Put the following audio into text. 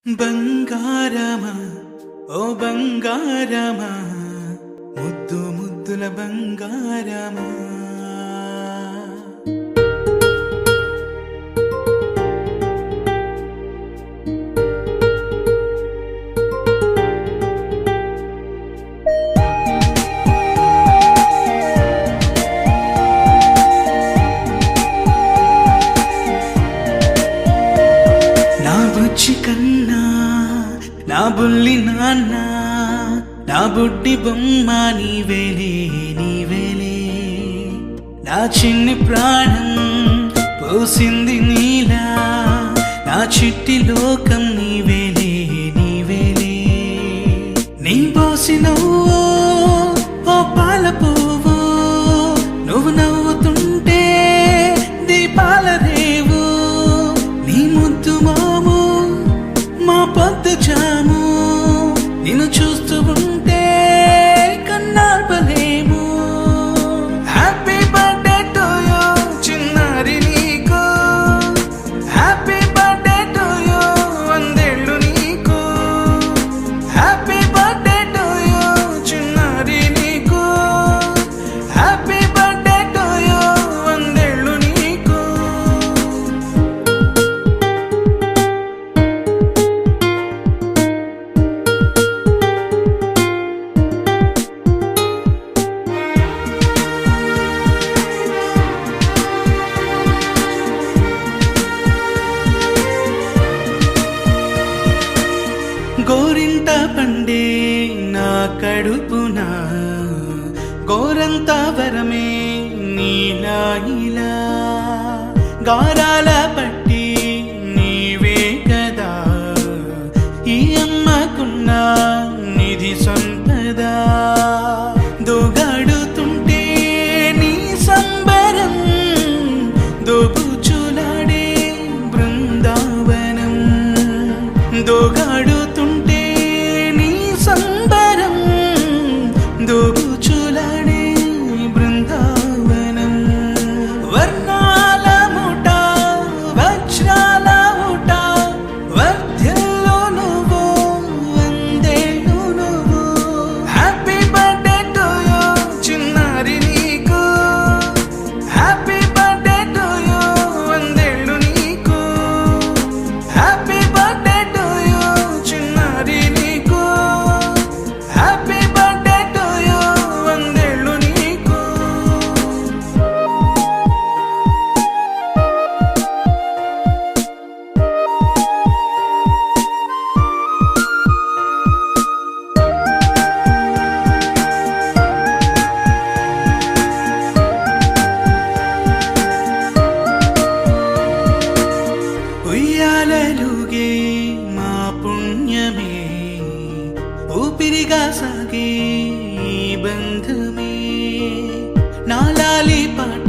బంగారమా ఓ బంగారమా ముద్దు ముద్దుల బంగారమా నా బుజ్జి కన్నా నా బుల్లి నాన్న నా బుడ్డి బొమ్మ నీవేలే నీవేలే నా చిన్ని ప్రాణం పోసింది నీలా నా చిట్టి లోకం నీవేలే నీవేలే నీ పోసినవో ఓ పాల పువ్వు నువ్వు నవ్వుతుంటే దీపాల రేవు నీ ముద్దు మాము మా పొద్దు జాము నిన్ను చూస్తూ ఉంటే కన్నార్పలేము. హ్యాపీ బర్త్డే టు యూ చిన్నారి నీకు, హ్యాపీ బర్త్డే టు యూ వందేళ్ళు నీకు, హ్యాపీ బర్త్డే టు యూ చిన్నారి నీకు, హ్యాపీ బర్త్డే టు యూ వందేళ్ళు నీకు. గోరింట పండే నా కడుపున గోరంత వరమే నీలా ఇలా గారాల పట్టి నీవే కదా ఈ అమ్మకున్న నిధి సంపద దోగాడుతుంటే నీ సంబరం దోబుచులాడే బృందావనం దోగాడుతుంటే నీ సంబరం దోబుచులాడే బృందావనం వర్ణాల ముఠ వజ్రాల ఊట వర్ధ్యంలో నువ్వు వందేళ్ళు నువ్వు. హ్యాపీ బర్త్డే టు యూ చిన్నారి నీకు, హ్యాపీ బర్త్డే టు యూ వందేళ్ళు నీకు, హ్యాపీ బర్త్డే టు యూ చిన్నారి నీకు, హ్యాపీ బర్త్డే టు యూ వందేళ్ళు నీకు. ఉయ్యాలలుగే మా పుణ్యమే ఊపిరిగా సాగే ఈ బంధమే నా లాలి పాట